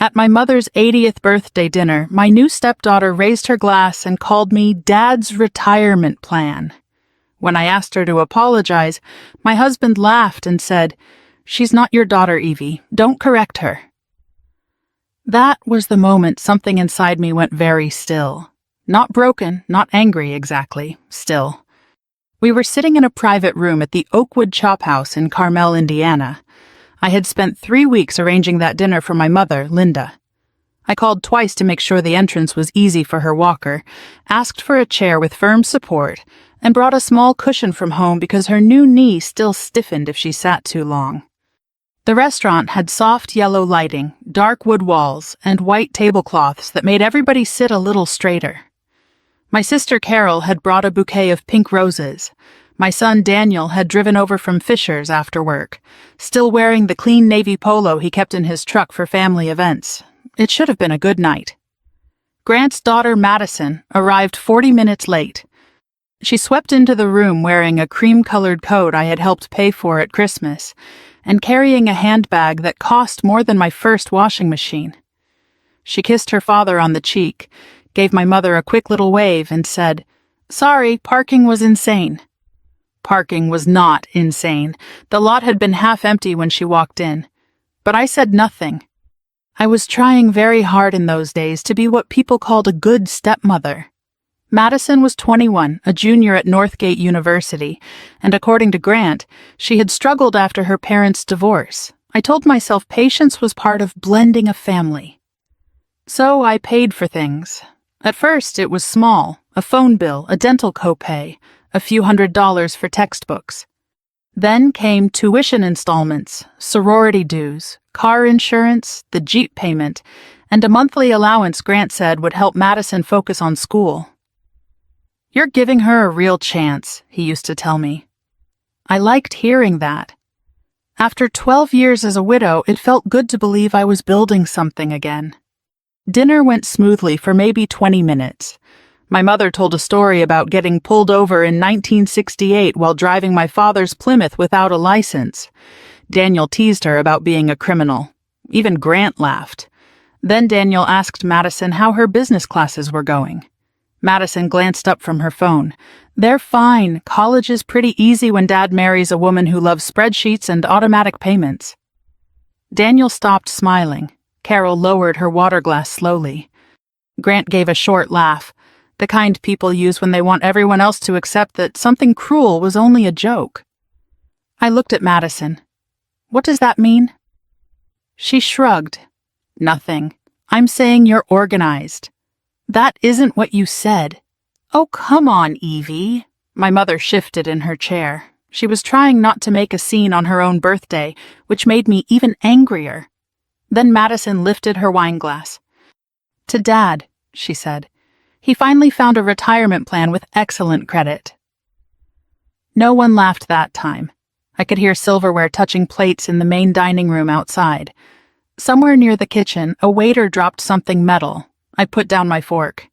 At my mother's 80th birthday dinner, my new stepdaughter raised her glass and called me Dad's retirement plan. When I asked her to apologize, my husband laughed and said, "She's not your daughter, Evie. Don't correct her." That was the moment something inside me went very still. Not broken, not angry exactly, still. We were sitting in a private room at the Oakwood Chop House in Carmel, Indiana. I had spent 3 weeks arranging that dinner for my mother, Linda. I called twice to make sure the entrance was easy for her walker, asked for a chair with firm support, and brought a small cushion from home because her new knee still stiffened if she sat too long. The restaurant had soft yellow lighting, dark wood walls, and white tablecloths that made everybody sit a little straighter. My sister Carol had brought a bouquet of pink roses. My son Daniel had driven over from Fisher's after work, still wearing the clean navy polo he kept in his truck for family events. It should have been a good night. Grant's daughter Madison arrived 40 minutes late. She swept into the room wearing a cream-colored coat I had helped pay for at Christmas, and carrying a handbag that cost more than my first washing machine. She kissed her father on the cheek, gave my mother a quick little wave, and said, "Sorry, parking was insane." Parking was not insane. The lot had been half empty when she walked in. But I said nothing. I was trying very hard in those days to be what people called a good stepmother. Madison was 21, a junior at Northgate University, and according to Grant, she had struggled after her parents' divorce. I told myself patience was part of blending a family. So I paid for things. At first, it was small, a phone bill, a dental copay, a few $100s for textbooks. Then came tuition installments, sorority dues, car insurance, the Jeep payment, and a monthly allowance Grant said would help Madison focus on school. "You're giving her a real chance," he used to tell me. I liked hearing that. After 12 years as a widow, it felt good to believe I was building something again. Dinner went smoothly for maybe 20 minutes. My mother told a story about getting pulled over in 1968 while driving my father's Plymouth without a license. Daniel teased her about being a criminal. Even Grant laughed. Then Daniel asked Madison how her business classes were going. Madison glanced up from her phone. "They're fine. College is pretty easy when Dad marries a woman who loves spreadsheets and automatic payments." Daniel stopped smiling. Carol lowered her water glass slowly. Grant gave a short laugh, the kind people use when they want everyone else to accept that something cruel was only a joke. I looked at Madison. "What does that mean?" She shrugged. "Nothing. I'm saying you're organized." "That isn't what you said." "Oh, come on, Evie." My mother shifted in her chair. She was trying not to make a scene on her own birthday, which made me even angrier. Then Madison lifted her wine glass. "To Dad," she said. "He finally found a retirement plan with excellent credit." No one laughed that time. I could hear silverware touching plates in the main dining room outside. Somewhere near the kitchen, a waiter dropped something metal. I put down my fork.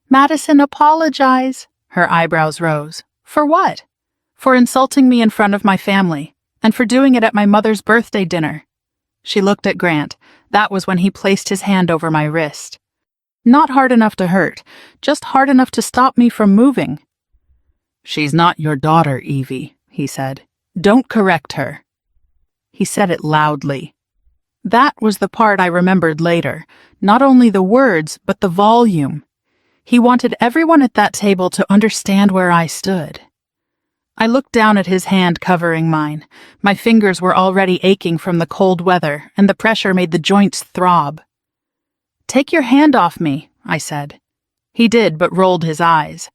"Madison, apologize." Her eyebrows rose. "For what?" "For insulting me in front of my family, and for doing it at my mother's birthday dinner." She looked at Grant. That was when he placed his hand over my wrist. Not hard enough to hurt, just hard enough to stop me from moving. "She's not your daughter, Evie," he said. "Don't correct her." He said it loudly. That was the part I remembered later, not only the words, but the volume. He wanted everyone at that table to understand where I stood. I looked down at his hand covering mine. My fingers were already aching from the cold weather, and the pressure made the joints throb. "Take your hand off me," I said. He did, but rolled his eyes.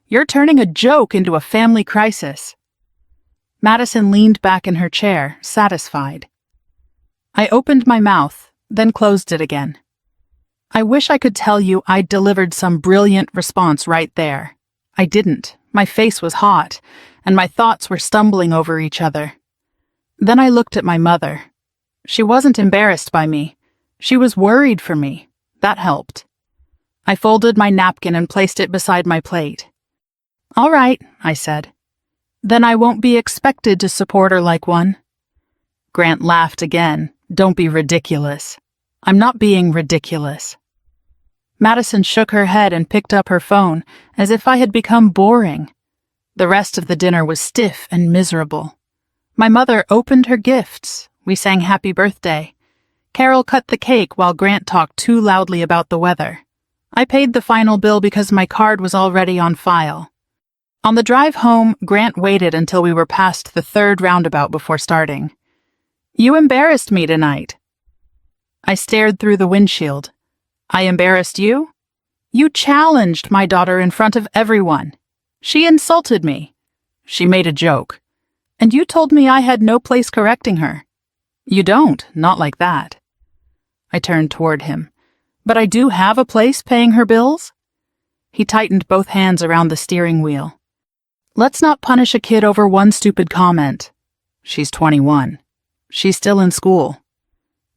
"You're turning a joke into a family crisis." Madison leaned back in her chair, satisfied. I opened my mouth, then closed it again. I wish I could tell you I'd delivered some brilliant response right there. I didn't. My face was hot, and my thoughts were stumbling over each other. Then I looked at my mother. She wasn't embarrassed by me. She was worried for me. That helped. I folded my napkin and placed it beside my plate. "All right," I said. "Then I won't be expected to support her like one." Grant laughed again. "Don't be ridiculous." I'm not being ridiculous. Madison shook her head and picked up her phone, as if I had become boring. The rest of the dinner was stiff and miserable. My mother opened her gifts. We sang happy birthday. Carol cut the cake while Grant talked too loudly about the weather. I paid the final bill because my card was already on file. On the drive home, Grant waited until we were past the third roundabout before starting. "You embarrassed me tonight." I stared through the windshield. "I embarrassed you? You challenged my daughter in front of everyone. She insulted me. She made a joke. And you told me I had no place correcting her. You don't, not like that." I turned toward him. "But I do have a place paying her bills?" He tightened both hands around the steering wheel. "Let's not punish a kid over one stupid comment. She's 21. She's still in school."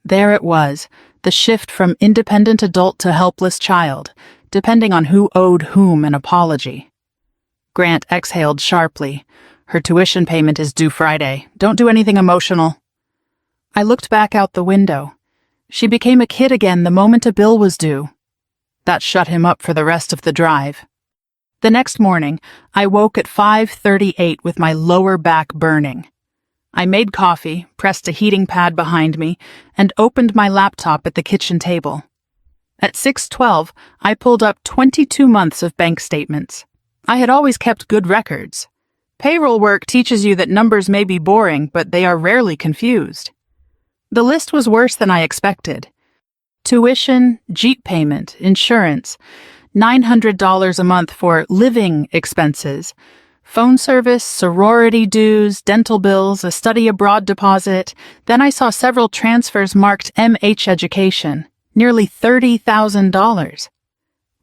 There it was, the shift from independent adult to helpless child, depending on who owed whom an apology. Grant exhaled sharply. "Her tuition payment is due Friday. Don't do anything emotional." I looked back out the window. She became a kid again the moment a bill was due. That shut him up for the rest of the drive. The next morning, I woke at 5:38 with my lower back burning. I made coffee, pressed a heating pad behind me, and opened my laptop at the kitchen table. At 6:12, I pulled up 22 months of bank statements. I had always kept good records. Payroll work teaches you that numbers may be boring, but they are rarely confused. The list was worse than I expected. Tuition, Jeep payment, insurance, $900 a month for living expenses, phone service, sorority dues, dental bills, a study abroad deposit. Then I saw several transfers marked MH education, nearly $30,000.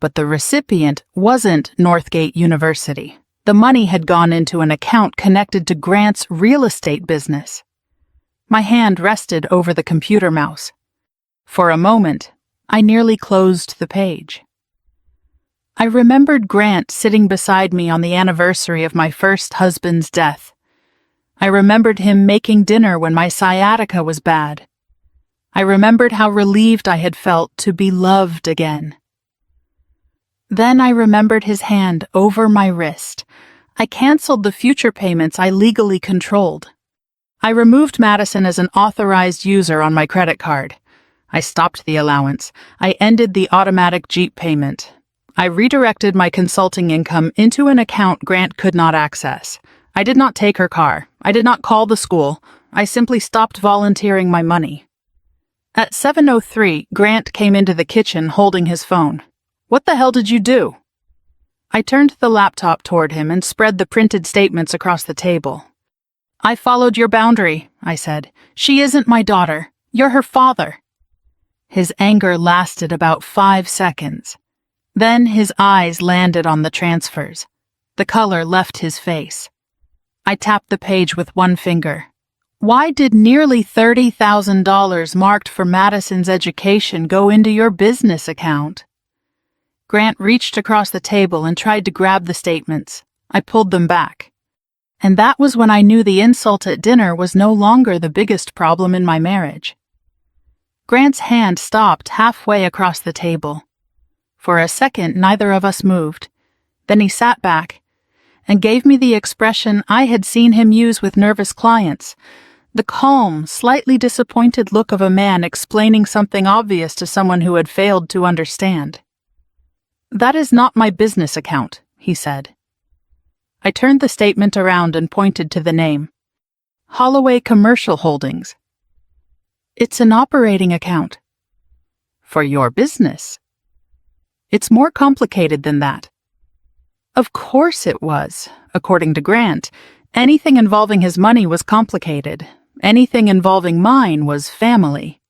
But the recipient wasn't Northgate University. The money had gone into an account connected to Grant's real estate business. My hand rested over the computer mouse. For a moment, I nearly closed the page. I remembered Grant sitting beside me on the anniversary of my first husband's death. I remembered him making dinner when my sciatica was bad. I remembered how relieved I had felt to be loved again. Then I remembered his hand over my wrist. I canceled the future payments I legally controlled. I removed Madison as an authorized user on my credit card. I stopped the allowance. I ended the automatic Jeep payment. I redirected my consulting income into an account Grant could not access. I did not take her car. I did not call the school. I simply stopped volunteering my money. At 7:03, Grant came into the kitchen holding his phone. "What the hell did you do?" I turned the laptop toward him and spread the printed statements across the table. "I followed your boundary," I said. "She isn't my daughter. You're her father." His anger lasted about 5 seconds. Then his eyes landed on the transfers. The color left his face. I tapped the page with one finger. "Why did nearly $30,000 marked for Madison's education go into your business account?" Grant reached across the table and tried to grab the statements. I pulled them back. And that was when I knew the insult at dinner was no longer the biggest problem in my marriage. Grant's hand stopped halfway across the table. For a second, neither of us moved. Then he sat back and gave me the expression I had seen him use with nervous clients, the calm, slightly disappointed look of a man explaining something obvious to someone who had failed to understand. "That is not my business account," he said. I turned the statement around and pointed to the name. Holloway Commercial Holdings. "It's an operating account." "For your business." "It's more complicated than that." Of course it was. According to Grant, anything involving his money was complicated. Anything involving mine was family.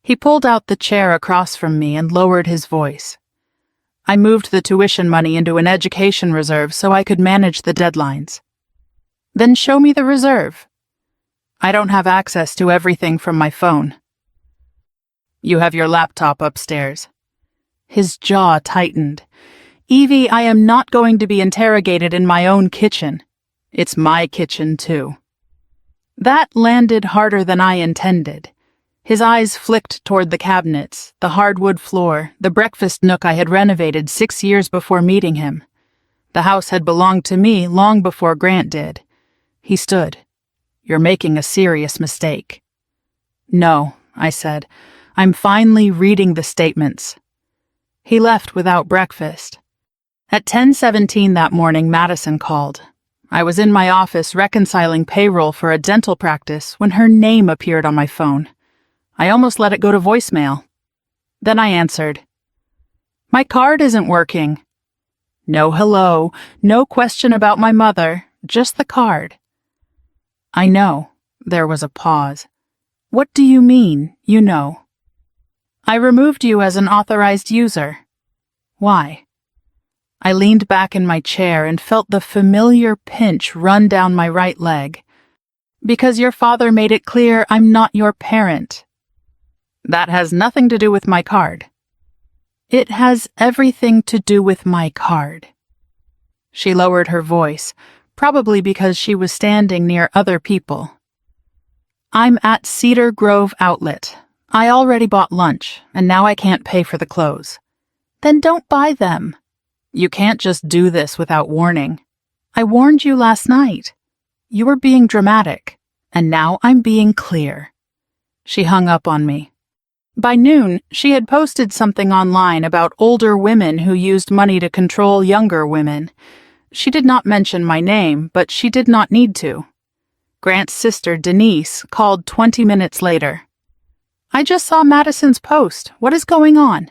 He pulled out the chair across from me and lowered his voice. I moved the tuition money into an education reserve so I could manage the deadlines. "Then show me the reserve." "I don't have access to everything from my phone." "You have your laptop upstairs." His jaw tightened. "Evie, I am not going to be interrogated in my own kitchen. It's my kitchen, too." That landed harder than I intended. His eyes flicked toward the cabinets, the hardwood floor, the breakfast nook I had renovated 6 years before meeting him. The house had belonged to me long before Grant did. He stood. "You're making a serious mistake." "No," I said. "I'm finally reading the statements." He left without breakfast. At 10:17 that morning, Madison called. I was in my office reconciling payroll for a dental practice when her name appeared on my phone. I almost let it go to voicemail. Then I answered. "My card isn't working." No hello, no question about my mother, just the card. "I know." There was a pause. "What do you mean, you know?" "I removed you as an authorized user." "Why?" I leaned back in my chair and felt the familiar pinch run down my right leg. "Because your father made it clear I'm not your parent." "That has nothing to do with my card." "It has everything to do with my card." She lowered her voice, probably because she was standing near other people. "I'm at Cedar Grove Outlet. I already bought lunch, and now I can't pay for the clothes." "Then don't buy them." "You can't just do this without warning." "I warned you last night." "You were being dramatic, and now I'm being clear." She hung up on me. By noon, she had posted something online about older women who used money to control younger women. She did not mention my name, but she did not need to. Grant's sister, Denise, called 20 minutes later. "I just saw Madison's post. What is going on?"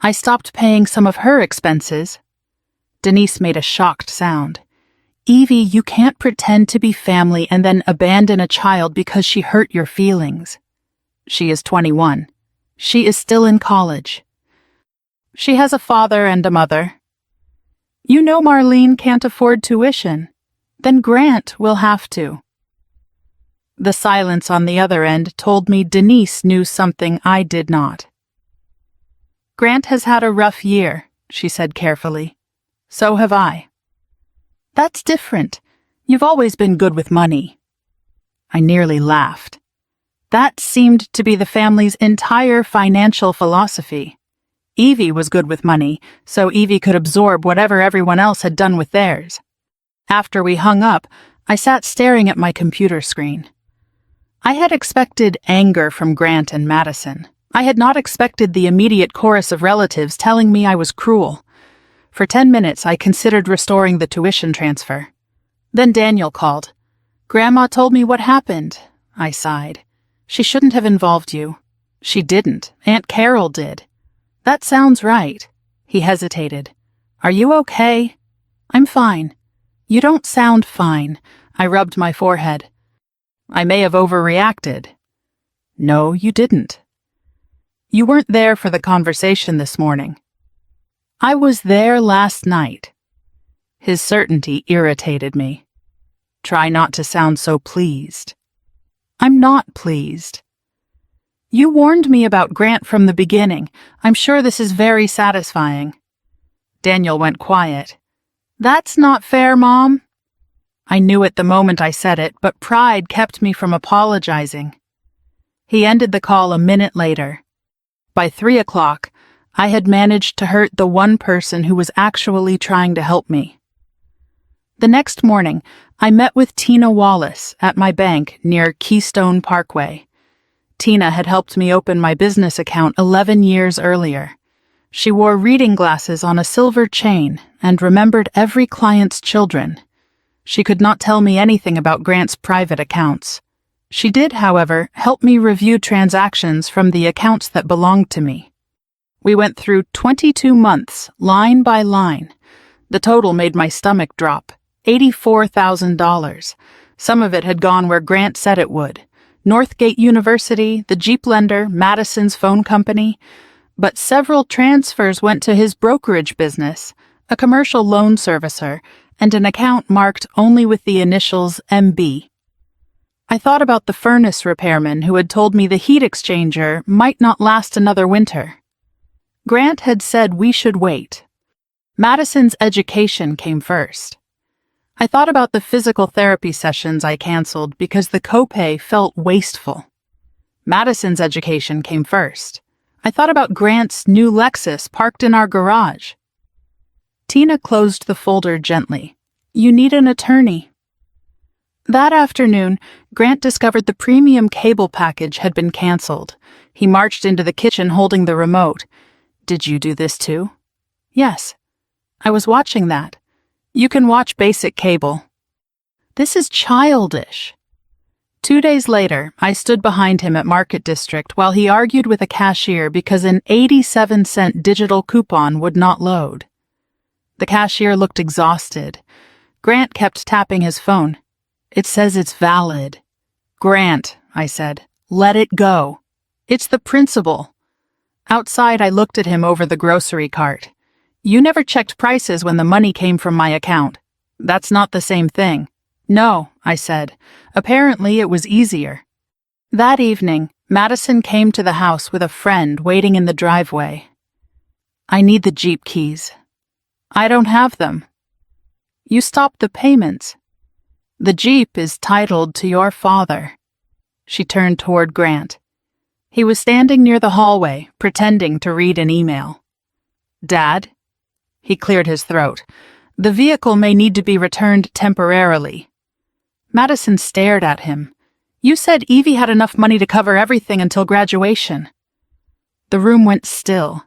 "I stopped paying some of her expenses." Denise made a shocked sound. "Evie, you can't pretend to be family and then abandon a child because she hurt your feelings." "She is 21. She is still in college." "She has a father and a mother." "You know Marlene can't afford tuition. Then Grant will have to." The silence on the other end told me Denise knew something I did not. "Grant has had a rough year," she said carefully. "So have I." "That's different. You've always been good with money." I nearly laughed. That seemed to be the family's entire financial philosophy. Evie was good with money, so Evie could absorb whatever everyone else had done with theirs. After we hung up, I sat staring at my computer screen. I had expected anger from Grant and Madison. I had not expected the immediate chorus of relatives telling me I was cruel. For 10 minutes, I considered restoring the tuition transfer. Then Daniel called. "Grandma told me what happened," I sighed. "She shouldn't have involved you." "She didn't. Aunt Carol did." "That sounds right." He hesitated. "Are you okay?" "I'm fine." "You don't sound fine." I rubbed my forehead. "I may have overreacted." "No, you didn't." "You weren't there for the conversation this morning." "I was there last night." His certainty irritated me. Try not to sound so pleased. "I'm not pleased." "You warned me about Grant from the beginning. I'm sure this is very satisfying." Daniel went quiet. "That's not fair, Mom." I knew it the moment I said it, but pride kept me from apologizing. He ended the call a minute later. By 3 o'clock, I had managed to hurt the one person who was actually trying to help me. The next morning, I met with Tina Wallace at my bank near Keystone Parkway. Tina had helped me open my business account 11 years earlier. She wore reading glasses on a silver chain and remembered every client's children. She could not tell me anything about Grant's private accounts. She did, however, help me review transactions from the accounts that belonged to me. We went through 22 months, line by line. The total made my stomach drop. $84,000. Some of it had gone where Grant said it would. Northgate University, the Jeep lender, Madison's phone company. But several transfers went to his brokerage business, a commercial loan servicer, and an account marked only with the initials MB. I thought about the furnace repairman who had told me the heat exchanger might not last another winter. Grant had said we should wait. Madison's education came first. I thought about the physical therapy sessions I canceled because the copay felt wasteful. Madison's education came first. I thought about Grant's new Lexus parked in our garage. Tina closed the folder gently. You need an attorney. That afternoon, Grant discovered the premium cable package had been canceled. He marched into the kitchen holding the remote. Did you do this too? Yes. I was watching that. You can watch basic cable. This is childish. 2 days later, I stood behind him at Market District while he argued with a cashier because an 87-cent digital coupon would not load. The cashier looked exhausted. Grant kept tapping his phone. It says it's valid. Grant, I said, let it go. It's the principle. Outside, I looked at him over the grocery cart. You never checked prices when the money came from my account. That's not the same thing. No, I said. Apparently it was easier. That evening, Madison came to the house with a friend waiting in the driveway. I need the Jeep keys. I don't have them. You stopped the payments. The Jeep is titled to your father. She turned toward Grant. He was standing near the hallway, pretending to read an email. Dad? He cleared his throat. The vehicle may need to be returned temporarily. Madison stared at him. You said Evie had enough money to cover everything until graduation. The room went still.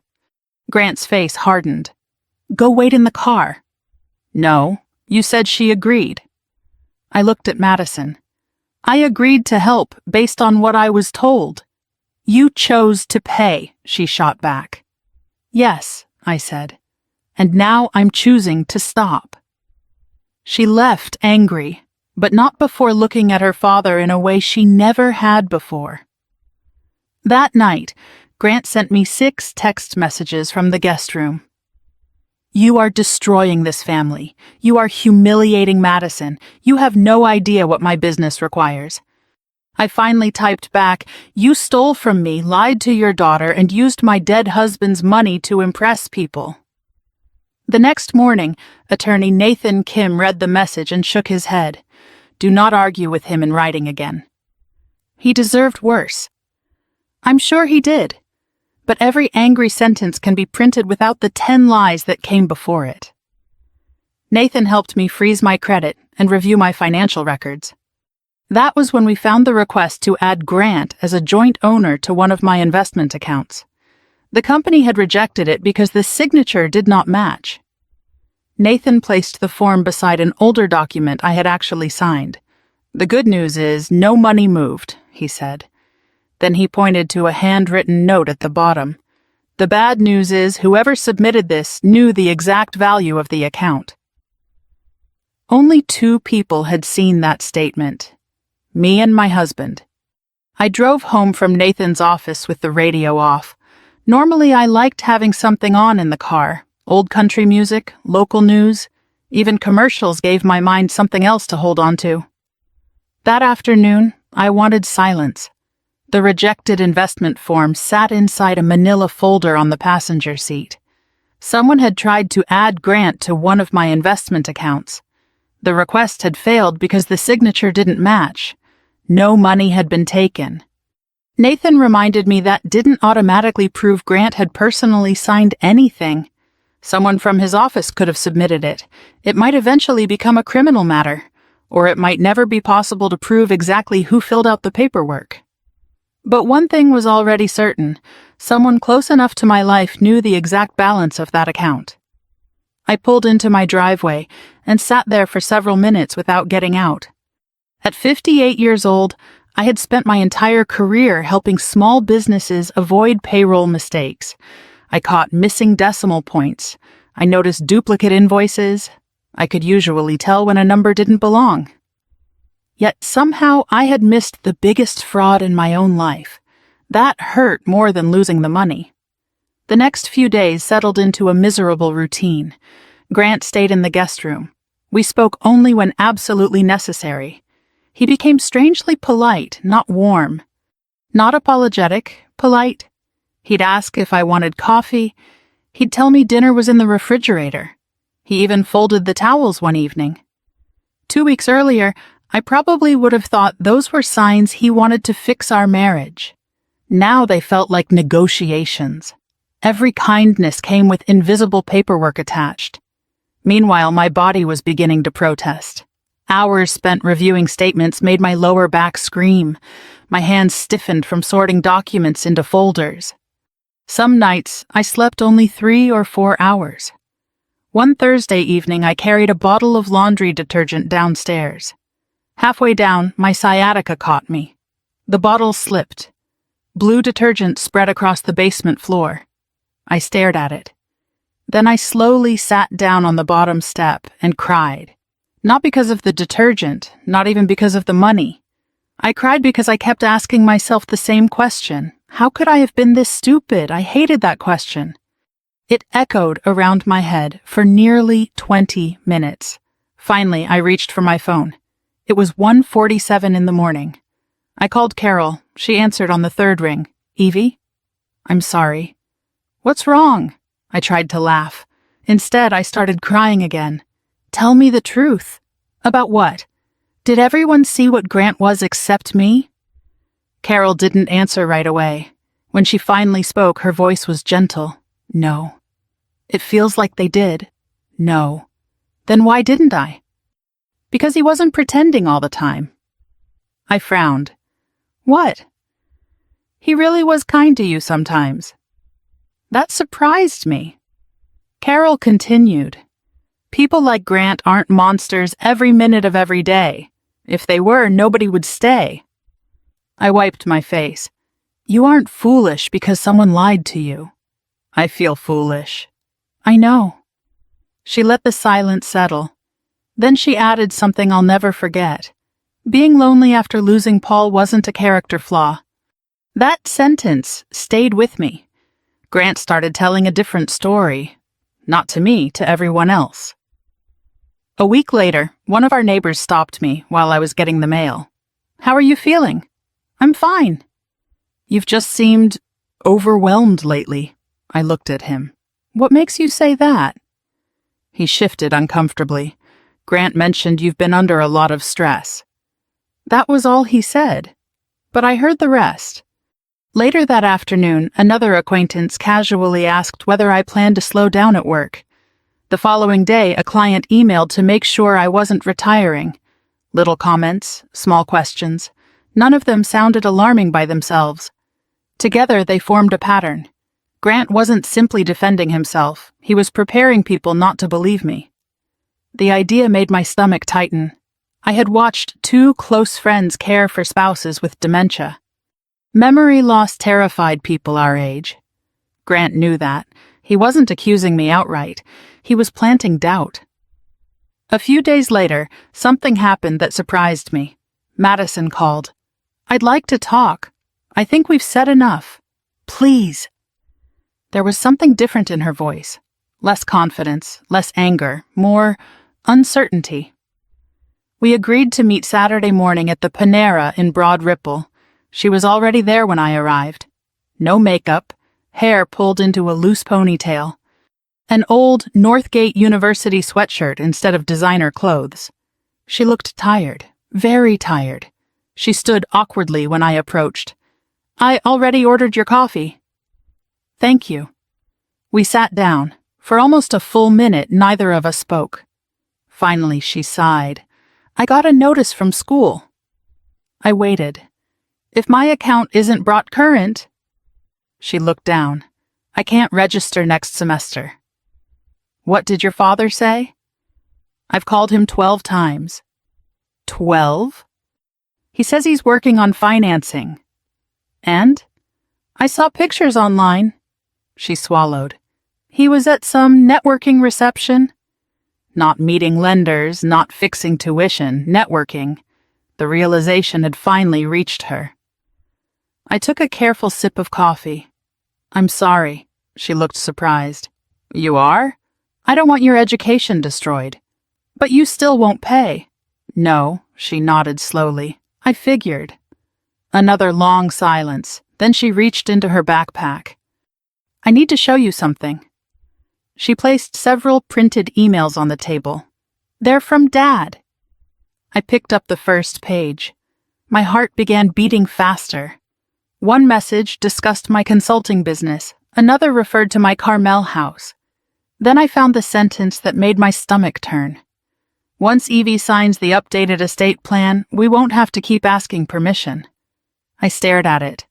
Grant's face hardened. Go wait in the car. No, you said she agreed. I looked at Madison. I agreed to help based on what I was told. You chose to pay, she shot back. Yes, I said. And now I'm choosing to stop. She left angry, but not before looking at her father in a way she never had before. That night, Grant sent me 6 text messages from the guest room. You are destroying this family. You are humiliating Madison. You have no idea what my business requires. I finally typed back, you stole from me, lied to your daughter, and used my dead husband's money to impress people. The next morning, attorney Nathan Kim read the message and shook his head. Do not argue with him in writing again. He deserved worse. I'm sure he did. But every angry sentence can be printed without the 10 lies that came before it. Nathan helped me freeze my credit and review my financial records. That was when we found the request to add Grant as a joint owner to one of my investment accounts. The company had rejected it because the signature did not match. Nathan placed the form beside an older document I had actually signed. The good news is no money moved, he said. Then he pointed to a handwritten note at the bottom. The bad news is whoever submitted this knew the exact value of the account. Only 2 people had seen that statement. Me and my husband. I drove home from Nathan's office with the radio off. Normally I liked having something on in the car. Old country music, local news, even commercials gave my mind something else to hold on to. That afternoon, I wanted silence. The rejected investment form sat inside a manila folder on the passenger seat. Someone had tried to add Grant to one of my investment accounts. The request had failed because the signature didn't match. No money had been taken. Nathan reminded me that didn't automatically prove Grant had personally signed anything. Someone from his office could have submitted it. It might eventually become a criminal matter, or it might never be possible to prove exactly who filled out the paperwork. But one thing was already certain. Someone close enough to my life knew the exact balance of that account. I pulled into my driveway and sat there for several minutes without getting out. At 58 years old, I had spent my entire career helping small businesses avoid payroll mistakes. I caught missing decimal points. I noticed duplicate invoices. I could usually tell when a number didn't belong. Yet somehow I had missed the biggest fraud in my own life. That hurt more than losing the money. The next few days settled into a miserable routine. Grant stayed in the guest room. We spoke only when absolutely necessary. He became strangely polite, not warm. Not apologetic, polite. He'd ask if I wanted coffee. He'd tell me dinner was in the refrigerator. He even folded the towels one evening. 2 weeks earlier, I probably would have thought those were signs he wanted to fix our marriage. Now they felt like negotiations. Every kindness came with invisible paperwork attached. Meanwhile, my body was beginning to protest. Hours spent reviewing statements made my lower back scream. My hands stiffened from sorting documents into folders. Some nights, I slept only 3 or 4 hours. One Thursday evening, I carried a bottle of laundry detergent downstairs. Halfway down, my sciatica caught me. The bottle slipped. Blue detergent spread across the basement floor. I stared at it. Then I slowly sat down on the bottom step and cried. Not because of the detergent, not even because of the money. I cried because I kept asking myself the same question. How could I have been this stupid? I hated that question. It echoed around my head for nearly 20 minutes. Finally, I reached for my phone. It was 1:47 in the morning. I called Carol. She answered on the third ring. Evie? I'm sorry. What's wrong? I tried to laugh. Instead, I started crying again. Tell me the truth. About what? Did everyone see what Grant was except me? Carol didn't answer right away. When she finally spoke, her voice was gentle. No. It feels like they did. No. Then why didn't I? Because he wasn't pretending all the time. I frowned. What? He really was kind to you sometimes. That surprised me. Carol continued. People like Grant aren't monsters every minute of every day. If they were, nobody would stay. I wiped my face. You aren't foolish because someone lied to you. I feel foolish. I know. She let the silence settle. Then she added something I'll never forget. Being lonely after losing Paul wasn't a character flaw. That sentence stayed with me. Grant started telling a different story. Not to me, to everyone else. A week later, one of our neighbors stopped me while I was getting the mail. How are you feeling? I'm fine. You've just seemed overwhelmed lately. I looked at him. What makes you say that? He shifted uncomfortably. Grant mentioned you've been under a lot of stress. That was all he said. But I heard the rest. Later that afternoon, another acquaintance casually asked whether I planned to slow down at work. The following day, a client emailed to make sure I wasn't retiring. Little comments, small questions. None of them sounded alarming by themselves. Together, they formed a pattern. Grant wasn't simply defending himself. He was preparing people not to believe me. The idea made my stomach tighten. I had watched 2 close friends care for spouses with dementia. Memory loss terrified people our age. Grant knew that. He wasn't accusing me outright. He was planting doubt. A few days later, something happened that surprised me. Madison called. I'd like to talk. I think we've said enough. Please. There was something different in her voice. Less confidence, less anger, more uncertainty. We agreed to meet Saturday morning at the Panera in Broad Ripple. She was already there when I arrived. No makeup, hair pulled into a loose ponytail. An old Northgate University sweatshirt instead of designer clothes. She looked tired, very tired. She stood awkwardly when I approached. I already ordered your coffee. Thank you. We sat down. For almost a full minute, neither of us spoke. Finally, she sighed. I got a notice from school. I waited. If my account isn't brought current... She looked down. I can't register next semester. What did your father say? I've called him 12 times. 12? He says he's working on financing. And? I saw pictures online. She swallowed. He was at some networking reception. Not meeting lenders, not fixing tuition, networking. The realization had finally reached her. I took a careful sip of coffee. I'm sorry. She looked surprised. You are? I don't want your education destroyed. But you still won't pay. No, she nodded slowly. I figured. Another long silence. Then she reached into her backpack. I need to show you something. She placed several printed emails on the table. They're from Dad. I picked up the first page. My heart began beating faster. One message discussed my consulting business, another referred to my Carmel house. Then I found the sentence that made my stomach turn. Once Evie signs the updated estate plan, we won't have to keep asking permission. I stared at it.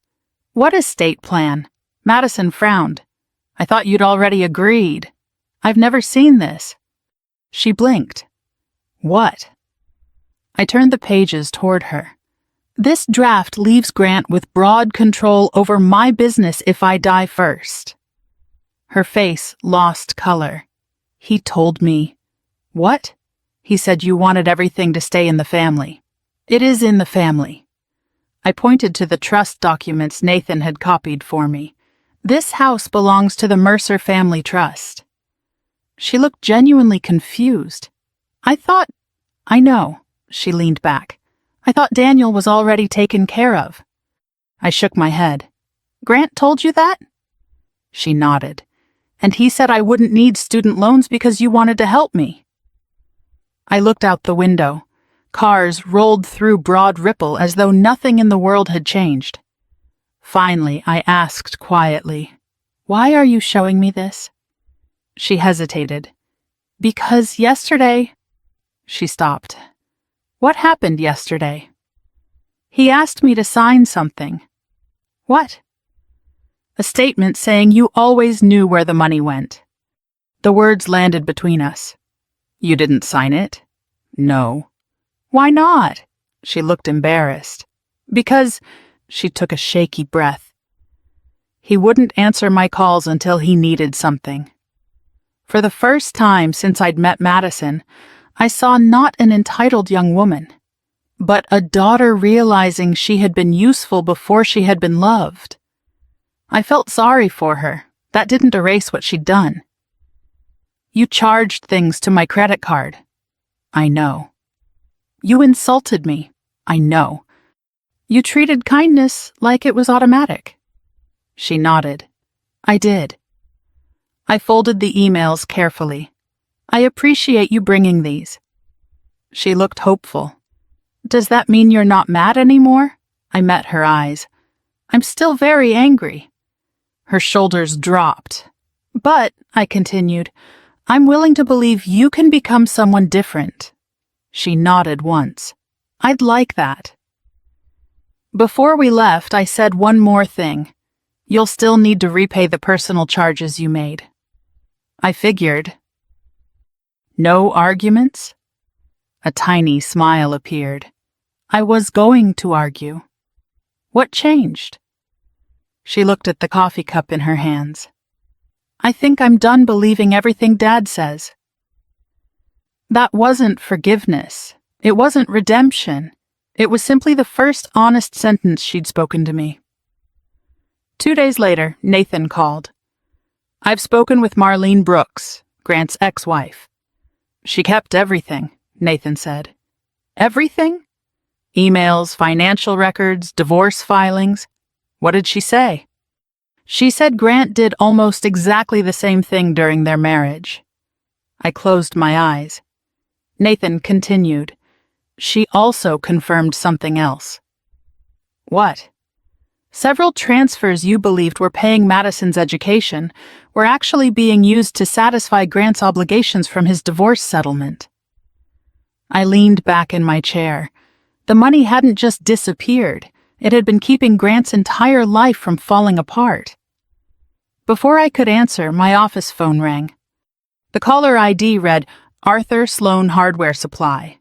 What estate plan? Madison frowned. I thought you'd already agreed. I've never seen this. She blinked. What? I turned the pages toward her. This draft leaves Grant with broad control over my business if I die first. Her face lost color. He told me. What? He said you wanted everything to stay in the family. It is in the family. I pointed to the trust documents Nathan had copied for me. This house belongs to the Mercer Family Trust. She looked genuinely confused. I know, she leaned back. I thought Daniel was already taken care of. I shook my head. Grant told you that? She nodded. And he said I wouldn't need student loans because you wanted to help me. I looked out the window. Cars rolled through Broad Ripple as though nothing in the world had changed. Finally, I asked quietly, "Why are you showing me this?" She hesitated. "Because yesterday—" She stopped. "What happened yesterday?" "He asked me to sign something." "What?" "A statement saying you always knew where the money went." The words landed between us. "You didn't sign it?" "No." "Why not?" She looked embarrassed. "Because—" She took a shaky breath. "He wouldn't answer my calls until he needed something." For the first time since I'd met Madison, I saw not an entitled young woman, but a daughter realizing she had been useful before she had been loved. I felt sorry for her. That didn't erase what she'd done. "You charged things to my credit card." "I know." "You insulted me." "I know." "You treated kindness like it was automatic." She nodded. "I did." I folded the emails carefully. "I appreciate you bringing these." She looked hopeful. "Does that mean you're not mad anymore?" I met her eyes. "I'm still very angry." Her shoulders dropped. "But," I continued, "I'm willing to believe you can become someone different." She nodded once. "I'd like that." Before we left, I said one more thing. "You'll still need to repay the personal charges you made." I figured. "No arguments?" A tiny smile appeared. "I was going to argue." "What changed?" She looked at the coffee cup in her hands. "I think I'm done believing everything Dad says." That wasn't forgiveness. It wasn't redemption. It was simply the first honest sentence she'd spoken to me. 2 days later, Nathan called. "I've spoken with Marlene Brooks, Grant's ex-wife." "She kept everything," Nathan said. "Everything?" "Emails, financial records, divorce filings." "What did she say?" "She said Grant did almost exactly the same thing during their marriage." I closed my eyes. Nathan continued. "She also confirmed something else." "What?" "Several transfers you believed were paying Madison's education were actually being used to satisfy Grant's obligations from his divorce settlement." I leaned back in my chair. The money hadn't just disappeared. It had been keeping Grant's entire life from falling apart. Before I could answer, my office phone rang. The caller ID read, "Arthur Sloan Hardware Supply."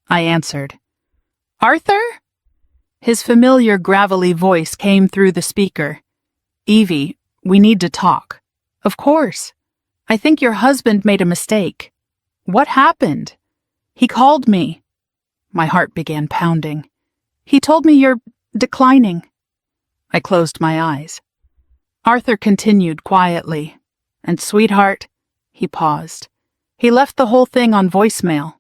I answered. "Arthur?" His familiar gravelly voice came through the speaker. "Evie, we need to talk." "Of course. I think your husband made a mistake." "What happened?" "He called me." My heart began pounding. "He told me you're declining." I closed my eyes. Arthur continued quietly. "And sweetheart," he paused. "He left the whole thing on voicemail."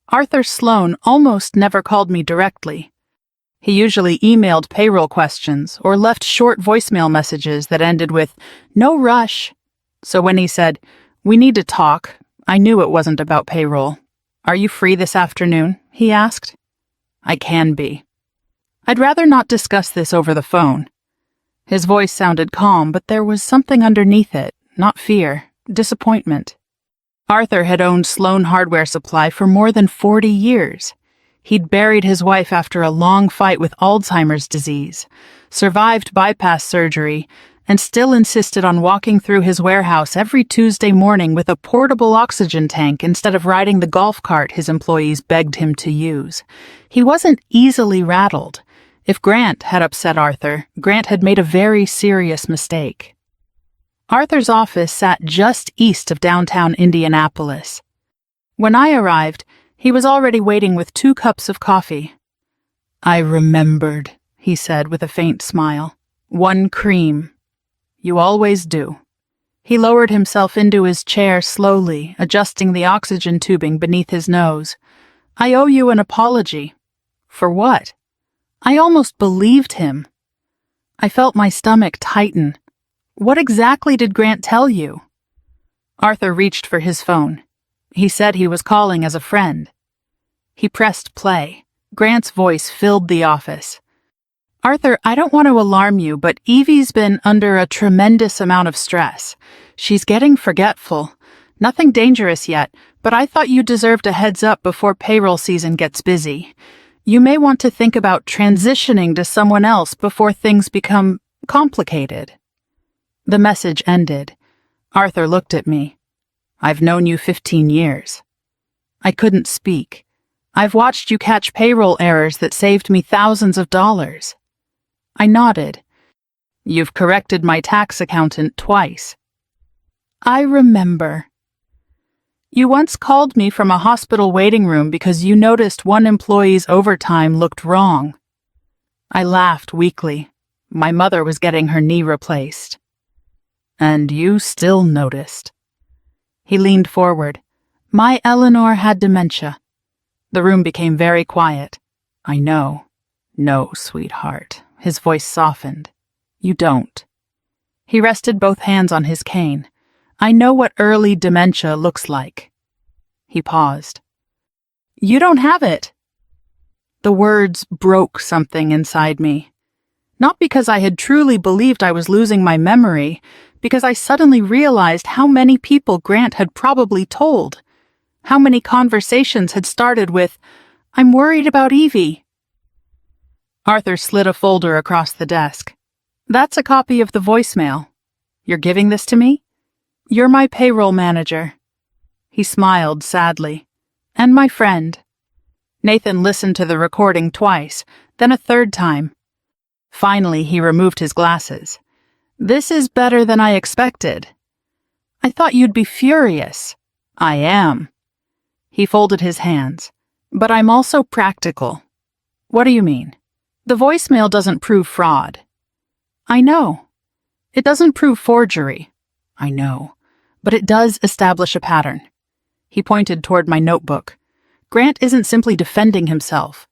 Arthur Sloan almost never called me directly. He usually emailed payroll questions or left short voicemail messages that ended with, "No rush." So when he said, "We need to talk," I knew it wasn't about payroll. "Are you free this afternoon?" he asked. "I can be." "I'd rather not discuss this over the phone." His voice sounded calm, but there was something underneath it, not fear, disappointment. Arthur had owned Sloan Hardware Supply for more than 40 years. He'd buried his wife after a long fight with Alzheimer's disease, survived bypass surgery, and still insisted on walking through his warehouse every Tuesday morning with a portable oxygen tank instead of riding the golf cart his employees begged him to use. He wasn't easily rattled. If Grant had upset Arthur, Grant had made a very serious mistake. Arthur's office sat just east of downtown Indianapolis. When I arrived, he was already waiting with 2 cups of coffee. "I remembered," he said with a faint smile. "1 cream. You always do." He lowered himself into his chair slowly, adjusting the oxygen tubing beneath his nose. "I owe you an apology." "For what?" I almost believed him. I felt my stomach tighten. "What exactly did Grant tell you?" Arthur reached for his phone. He said he was calling as a friend. He pressed play. Grant's voice filled the office. "Arthur, I don't want to alarm you, but Evie's been under a tremendous amount of stress. She's getting forgetful. Nothing dangerous yet, but I thought you deserved a heads up before payroll season gets busy. You may want to think about transitioning to someone else before things become complicated." The message ended. Arthur looked at me. "I've known you 15 years. I couldn't speak. "I've watched you catch payroll errors that saved me thousands of dollars." I nodded. "You've corrected my tax accountant twice." "I remember." "You once called me from a hospital waiting room because you noticed one employee's overtime looked wrong." I laughed weakly. My mother was getting her knee replaced. "And you still noticed." He leaned forward. "My Eleanor had dementia." The room became very quiet. "I know." "No, sweetheart." His voice softened. "You don't." He rested both hands on his cane. "I know what early dementia looks like." He paused. "You don't have it." The words broke something inside me. Not because I had truly believed I was losing my memory, because I suddenly realized how many people Grant had probably told. How many conversations had started with, "I'm worried about Evie." Arthur slid a folder across the desk. "That's a copy of the voicemail. You're giving this to me? You're my payroll manager." He smiled sadly. "And my friend." Nathan listened to the recording twice, then a 3rd time. Finally, he removed his glasses. "This is better than I expected." "I thought you'd be furious." "I am." He folded his hands. "But I'm also practical." "What do you mean?" "The voicemail doesn't prove fraud." "I know." "It doesn't prove forgery." "I know. But it does establish a pattern." He pointed toward my notebook. "Grant isn't simply defending himself.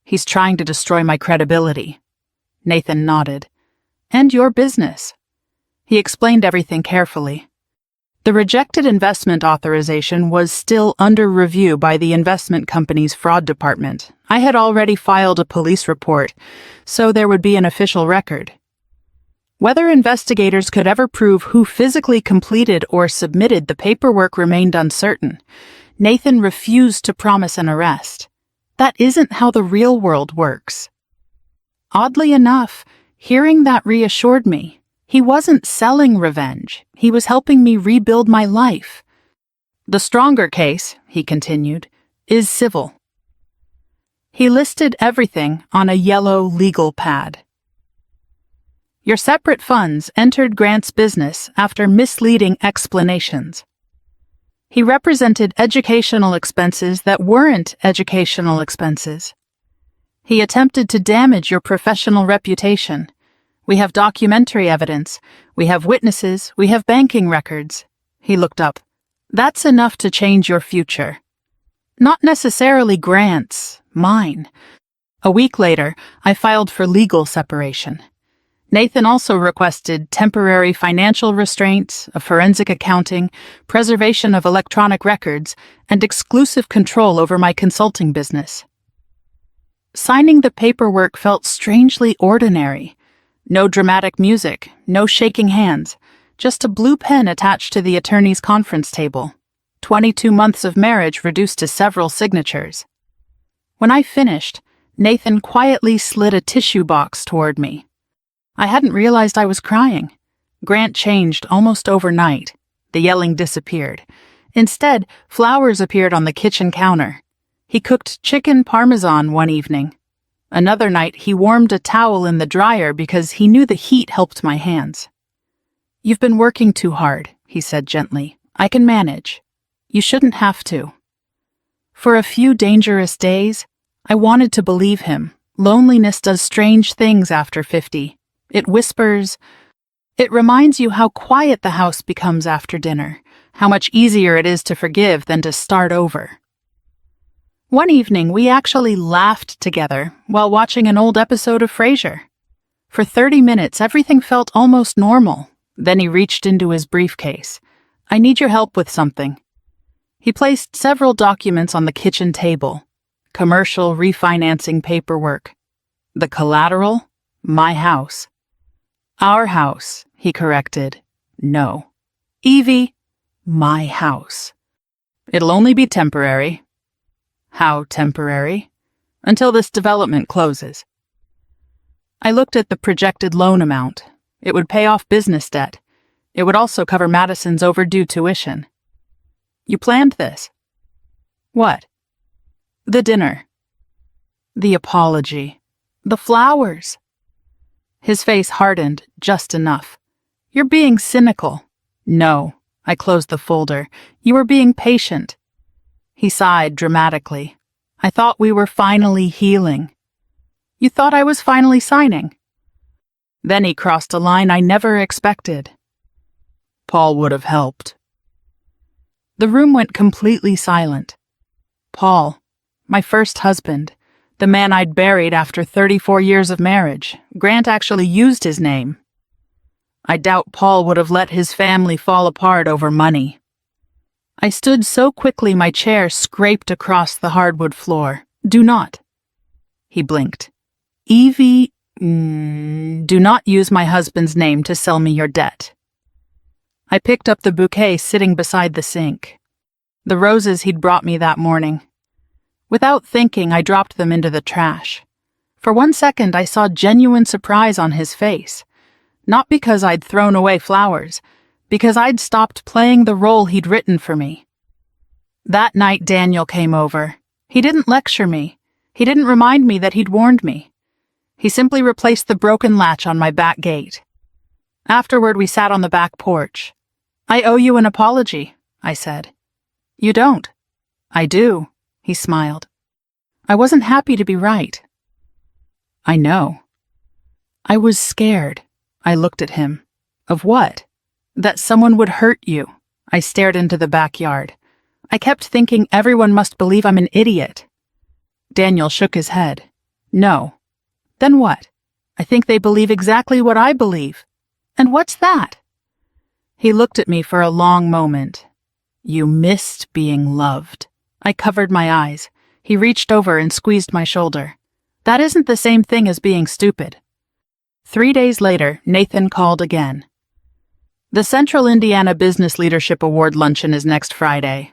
He's trying to destroy my credibility." Nathan nodded. "And your business." He explained everything carefully. The rejected investment authorization was still under review by the investment company's fraud department. I had already filed a police report, so there would be an official record. Whether investigators could ever prove who physically completed or submitted the paperwork remained uncertain. Nathan refused to promise an arrest. That isn't how the real world works. Oddly enough, hearing that reassured me. He wasn't selling revenge. He was helping me rebuild my life. "The stronger case," he continued, "is civil." He listed everything on a yellow legal pad. "Your separate funds entered Grant's business after misleading explanations. He represented educational expenses that weren't educational expenses. He attempted to damage your professional reputation. We have documentary evidence. We have witnesses. We have banking records." He looked up. "That's enough to change your future." Not necessarily Grant's, mine. A week later, I filed for legal separation. Nathan also requested temporary financial restraints, a forensic accounting, preservation of electronic records, and exclusive control over my consulting business. Signing the paperwork felt strangely ordinary. No dramatic music, no shaking hands, just a blue pen attached to the attorney's conference table. 22 months of marriage reduced to several signatures. When I finished, Nathan quietly slid a tissue box toward me. I hadn't realized I was crying. Grant changed almost overnight. The yelling disappeared. Instead, flowers appeared on the kitchen counter. He cooked chicken parmesan one evening. Another night, he warmed a towel in the dryer because he knew the heat helped my hands. "You've been working too hard," he said gently. "I can manage. You shouldn't have to." For a few dangerous days, I wanted to believe him. Loneliness does strange things after 50. It whispers. It reminds you how quiet the house becomes after dinner, how much easier it is to forgive than to start over. One evening, we actually laughed together while watching an old episode of Frasier. For 30 minutes, everything felt almost normal. Then he reached into his briefcase. "I need your help with something." He placed several documents on the kitchen table. Commercial refinancing paperwork. The collateral? My house. "Our house," he corrected. "No. Evie, my house. It'll only be temporary." "How temporary?" "Until this development closes." I looked at the projected loan amount. It would pay off business debt. It would also cover Madison's overdue tuition. "You planned this?" "What?" "The dinner. The apology. The flowers." His face hardened just enough. "You're being cynical." "No." I closed the folder. "You were being patient." He sighed dramatically. "I thought we were finally healing." "You thought I was finally signing?" Then he crossed a line I never expected. "Paul would have helped." The room went completely silent. Paul, my first husband, the man I'd buried after 34 years of marriage. Grant actually used his name. I doubt Paul would have let his family fall apart over money. I stood so quickly my chair scraped across the hardwood floor. "Do not." He blinked. "Evie, do not use my husband's name to sell me your debt." I picked up the bouquet sitting beside the sink. The roses he'd brought me that morning. Without thinking, I dropped them into the trash. For 1 second, I saw genuine surprise on his face. Not because I'd thrown away flowers, because I'd stopped playing the role he'd written for me. That night, Daniel came over. He didn't lecture me. He didn't remind me that he'd warned me. He simply replaced the broken latch on my back gate. Afterward, we sat on the back porch. "I owe you an apology," I said. "You don't." "I do," he smiled. "I wasn't happy to be right." "I know." I was scared. I looked at him. "Of what?" "That someone would hurt you." I stared into the backyard. I kept thinking everyone must believe I'm an idiot. Daniel shook his head. "No." "Then what?" "I think they believe exactly what I believe." "And what's that?" He looked at me for a long moment. "You missed being loved." I covered my eyes. He reached over and squeezed my shoulder. "That isn't the same thing as being stupid." 3 days later, Nathan called again. "The Central Indiana Business Leadership Award luncheon is next Friday."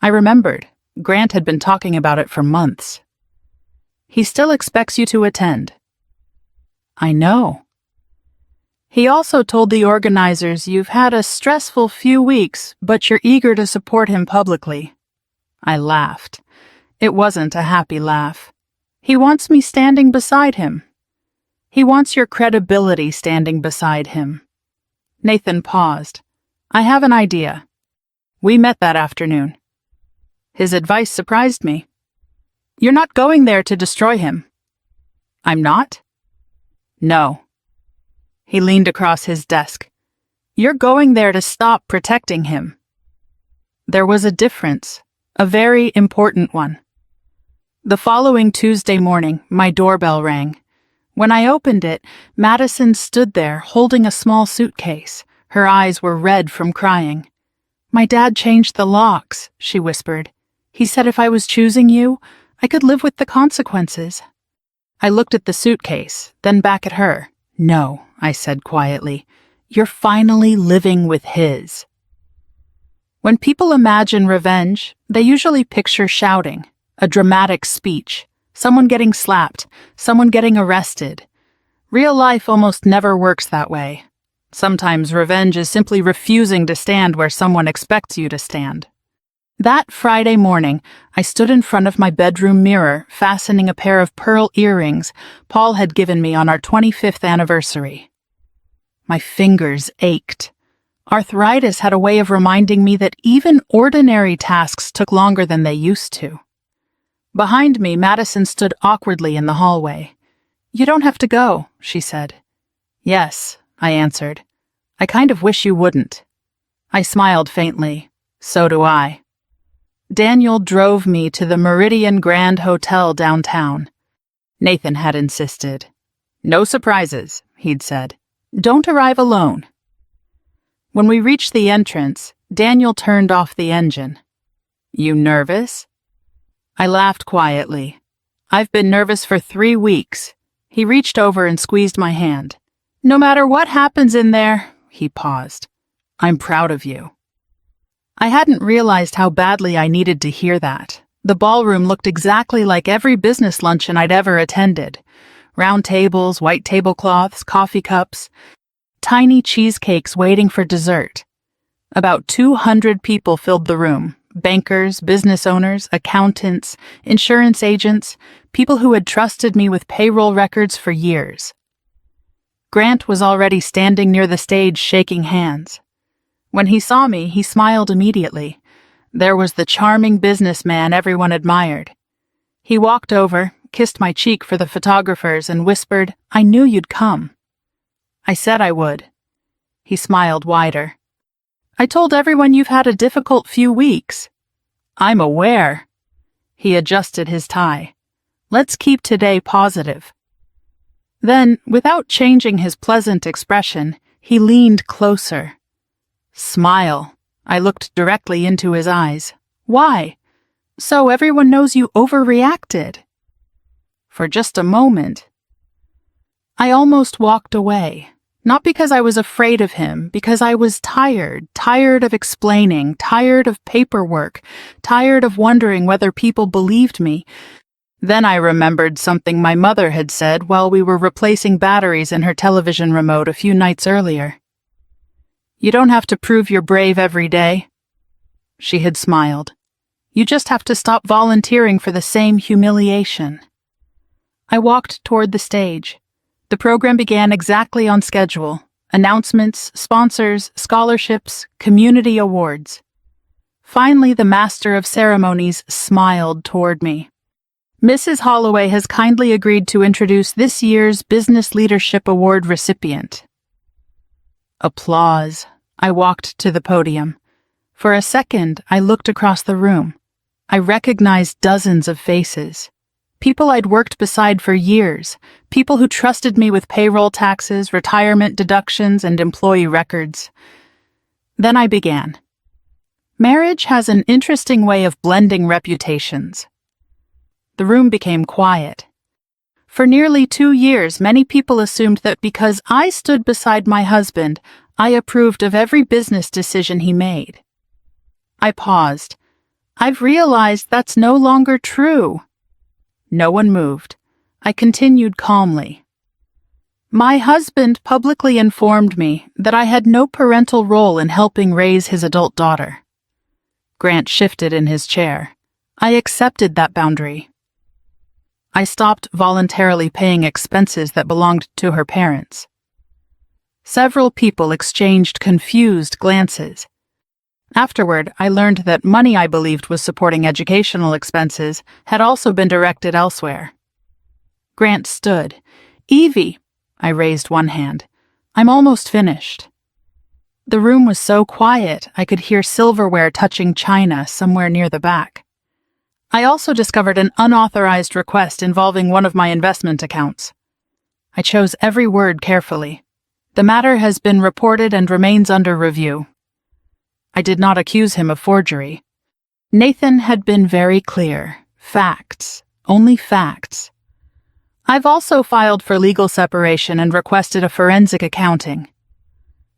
I remembered. Grant had been talking about it for months. "He still expects you to attend." "I know." He also told the organizers you've had a stressful few weeks, but you're eager to support him publicly. I laughed. It wasn't a happy laugh. He wants me standing beside him. He wants your credibility standing beside him. Nathan paused. "I have an idea." We met that afternoon. His advice surprised me. "You're not going there to destroy him." "I'm not?" "No." He leaned across his desk. "You're going there to stop protecting him." There was a difference, a very important one. The following Tuesday morning, my doorbell rang. When I opened it, Madison stood there holding a small suitcase. Her eyes were red from crying. "My dad changed the locks," she whispered. "He said if I was choosing you, I could live with the consequences." I looked at the suitcase, then back at her. No, I said quietly. You're finally living with his. When people imagine revenge, they usually picture shouting, a dramatic speech, someone getting slapped, someone getting arrested. Real life almost never works that way. Sometimes revenge is simply refusing to stand where someone expects you to stand. That Friday morning, I stood in front of my bedroom mirror, fastening a pair of pearl earrings Paul had given me on our 25th anniversary. My fingers ached. Arthritis had a way of reminding me that even ordinary tasks took longer than they used to. Behind me, Madison stood awkwardly in the hallway. "You don't have to go," she said. "Yes," I answered. "I kind of wish you wouldn't." I smiled faintly. "So do I." Daniel drove me to the Meridian Grand Hotel downtown. Nathan had insisted. "No surprises," he'd said. "Don't arrive alone." When we reached the entrance, Daniel turned off the engine. "You nervous?" I laughed quietly. "I've been nervous for 3 weeks." He reached over and squeezed my hand. "No matter what happens in there," he paused, "I'm proud of you." I hadn't realized how badly I needed to hear that. The ballroom looked exactly like every business luncheon I'd ever attended. Round tables, white tablecloths, coffee cups, tiny cheesecakes waiting for dessert. About 200 people filled the room. Bankers, business owners, accountants, insurance agents, people who had trusted me with payroll records for years. Grant was already standing near the stage shaking hands. When he saw me, he smiled immediately. There was the charming businessman everyone admired. He walked over, kissed my cheek for the photographers, and whispered, "I knew you'd come." I said I would. He smiled wider. "I told everyone you've had a difficult few weeks." "I'm aware." He adjusted his tie. "Let's keep today positive." Then, without changing his pleasant expression, he leaned closer. "Smile." I looked directly into his eyes. "Why?" "So everyone knows you overreacted." For just a moment, I almost walked away. Not because I was afraid of him, because I was tired of explaining, tired of paperwork, tired of wondering whether people believed me. Then I remembered something my mother had said while we were replacing batteries in her television remote a few nights earlier. "You don't have to prove you're brave every day." She had smiled. "You just have to stop volunteering for the same humiliation." I walked toward the stage. The program began exactly on schedule. Announcements, sponsors, scholarships, community awards. Finally, the master of ceremonies smiled toward me. "Mrs. Holloway has kindly agreed to introduce this year's Business Leadership Award recipient." Applause. I walked to the podium. For a second, I looked across the room. I recognized dozens of faces. People I'd worked beside for years, people who trusted me with payroll taxes, retirement deductions, and employee records. Then I began. Marriage has an interesting way of blending reputations. The room became quiet. For nearly 2 years, many people assumed that because I stood beside my husband, I approved of every business decision he made. I paused. I've realized that's no longer true. No one moved. I continued calmly. My husband publicly informed me that I had no parental role in helping raise his adult daughter. Grant shifted in his chair. I accepted that boundary. I stopped voluntarily paying expenses that belonged to her parents. Several people exchanged confused glances. Afterward, I learned that money I believed was supporting educational expenses had also been directed elsewhere. Grant stood. "Evie," I raised one hand. "I'm almost finished." The room was so quiet I could hear silverware touching china somewhere near the back. I also discovered an unauthorized request involving one of my investment accounts. I chose every word carefully. "The matter has been reported and remains under review." I did not accuse him of forgery. Nathan had been very clear. Facts. Only facts. I've also filed for legal separation and requested a forensic accounting.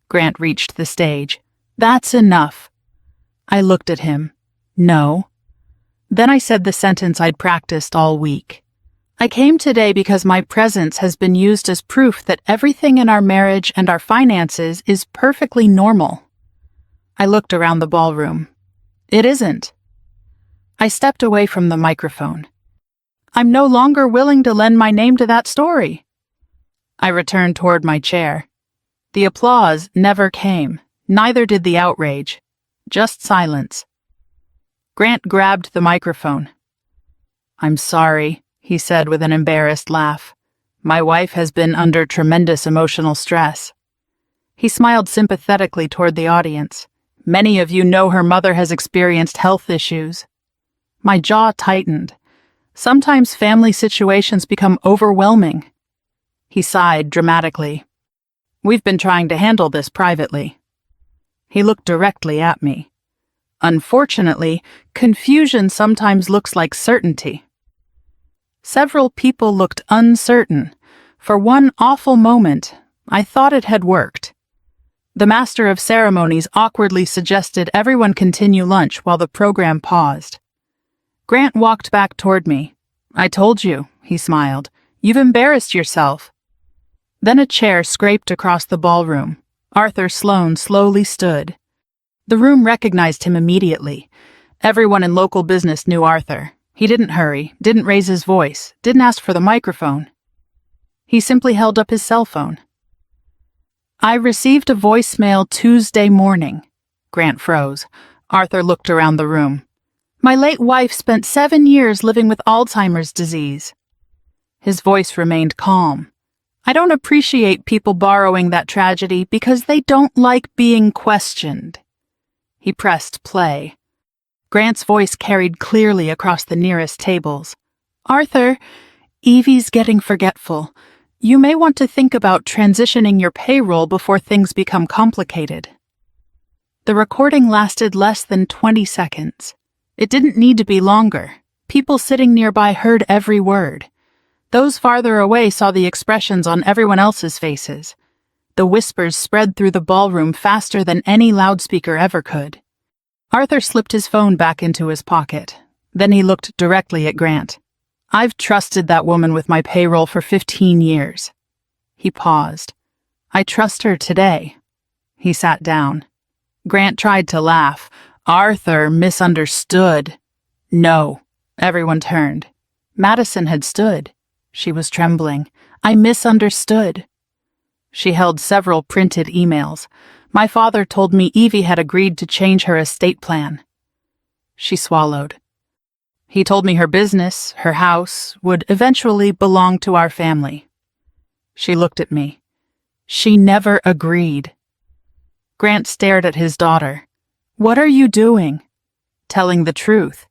Grant reached the stage. That's enough. I looked at him. No. Then I said the sentence I'd practiced all week. I came today because my presence has been used as proof that everything in our marriage and our finances is perfectly normal. I looked around the ballroom. It isn't. I stepped away from the microphone. I'm no longer willing to lend my name to that story. I returned toward my chair. The applause never came, neither did the outrage. Just silence. Grant grabbed the microphone. I'm sorry, he said with an embarrassed laugh. My wife has been under tremendous emotional stress. He smiled sympathetically toward the audience. Many of you know her mother has experienced health issues. My jaw tightened. Sometimes family situations become overwhelming. He sighed dramatically. We've been trying to handle this privately. He looked directly at me. Unfortunately, confusion sometimes looks like certainty. Several people looked uncertain. For one awful moment, I thought it had worked. The master of ceremonies awkwardly suggested everyone continue lunch while the program paused. Grant walked back toward me. I told you, he smiled. You've embarrassed yourself. Then a chair scraped across the ballroom. Arthur Sloan slowly stood. The room recognized him immediately. Everyone in local business knew Arthur. He didn't hurry, didn't raise his voice, didn't ask for the microphone. He simply held up his cell phone. I received a voicemail Tuesday morning. Grant froze. Arthur looked around the room. My late wife spent 7 years living with Alzheimer's disease. His voice remained calm. I don't appreciate people borrowing that tragedy because they don't like being questioned. He pressed play. Grant's voice carried clearly across the nearest tables. Arthur, Evie's getting forgetful. You may want to think about transitioning your payroll before things become complicated. The recording lasted less than 20 seconds. It didn't need to be longer. People sitting nearby heard every word. Those farther away saw the expressions on everyone else's faces. The whispers spread through the ballroom faster than any loudspeaker ever could. Arthur slipped his phone back into his pocket. Then he looked directly at Grant. I've trusted that woman with my payroll for 15 years. He paused. I trust her today. He sat down. Grant tried to laugh. Arthur misunderstood. No. Everyone turned. Madison had stood. She was trembling. I misunderstood. She held several printed emails. My father told me Evie had agreed to change her estate plan. She swallowed. He told me her business, her house, would eventually belong to our family. She looked at me. She never agreed. Grant stared at his daughter. What are you doing? Telling the truth.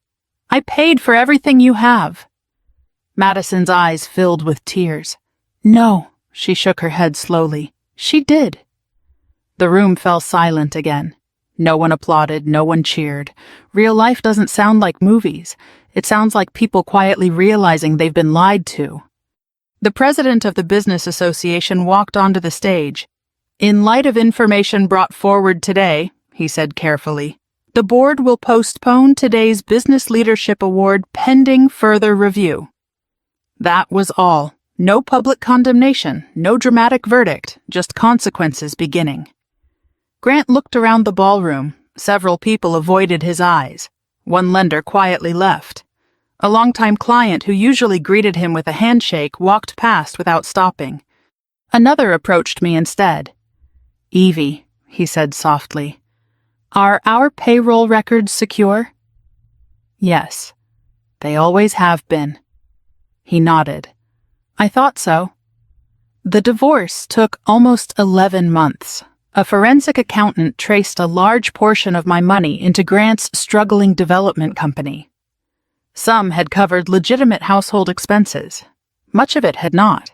I paid for everything you have. Madison's eyes filled with tears. No, she shook her head slowly. She did. The room fell silent again. No one applauded, no one cheered. Real life doesn't sound like movies. It sounds like people quietly realizing they've been lied to. The president of the Business Association walked onto the stage. In light of information brought forward today, he said carefully, the board will postpone today's Business Leadership Award pending further review. That was all. No public condemnation, no dramatic verdict, just consequences beginning. Grant looked around the ballroom. Several people avoided his eyes. One lender quietly left. A longtime client who usually greeted him with a handshake walked past without stopping. Another approached me instead. Evie, he said softly, are our payroll records secure? Yes, they always have been. He nodded. I thought so. The divorce took almost 11 months. A forensic accountant traced a large portion of my money into Grant's struggling development company. Some had covered legitimate household expenses. Much of it had not.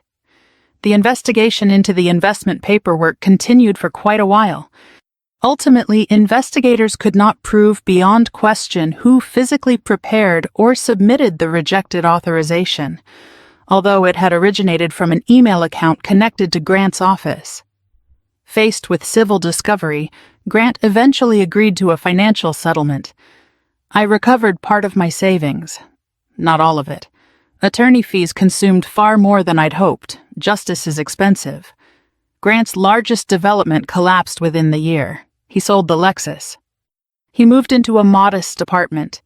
The investigation into the investment paperwork continued for quite a while. Ultimately, investigators could not prove beyond question who physically prepared or submitted the rejected authorization. although it had originated from an email account connected to Grant's office. Faced with civil discovery, Grant eventually agreed to a financial settlement. I recovered part of my savings. Not all of it. Attorney fees consumed far more than I'd hoped. Justice is expensive. Grant's largest development collapsed within the year. He sold the Lexus. He moved into a modest apartment.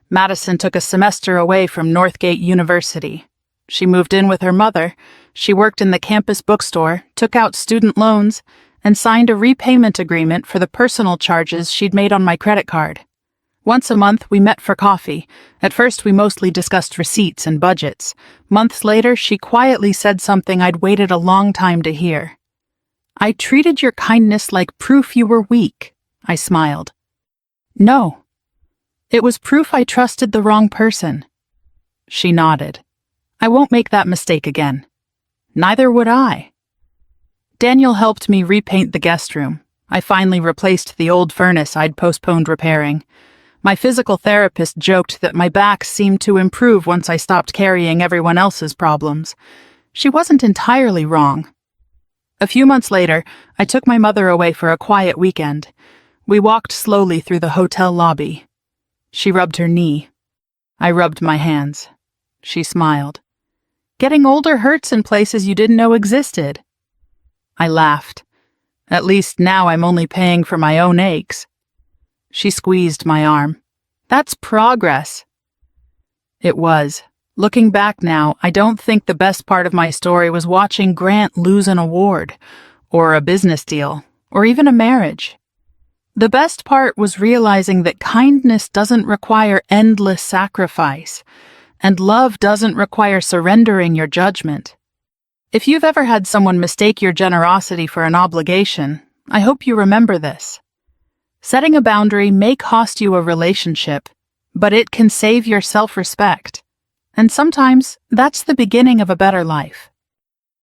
Madison took a semester away from Northgate University. She moved in with her mother. She worked in the campus bookstore, took out student loans, and signed a repayment agreement for the personal charges she'd made on my credit card. Once a month, we met for coffee. At first, we mostly discussed receipts and budgets. Months later, she quietly said something I'd waited a long time to hear. "I treated your kindness like proof you were weak," I smiled. "No. It was proof I trusted the wrong person." She nodded. "I won't make that mistake again." Neither would I. Daniel helped me repaint the guest room. I finally replaced the old furnace I'd postponed repairing. My physical therapist joked that my back seemed to improve once I stopped carrying everyone else's problems. She wasn't entirely wrong. A few months later, I took my mother away for a quiet weekend. We walked slowly through the hotel lobby. She rubbed her knee. I rubbed my hands. She smiled. "Getting older hurts in places you didn't know existed." I laughed. "At least now I'm only paying for my own aches." She squeezed my arm. "That's progress." It was. Looking back now, I don't think the best part of my story was watching Grant lose an award, or a business deal, or even a marriage. The best part was realizing that kindness doesn't require endless sacrifice, and love doesn't require surrendering your judgment. If you've ever had someone mistake your generosity for an obligation, I hope you remember this. Setting a boundary may cost you a relationship, but it can save your self-respect. And sometimes that's the beginning of a better life.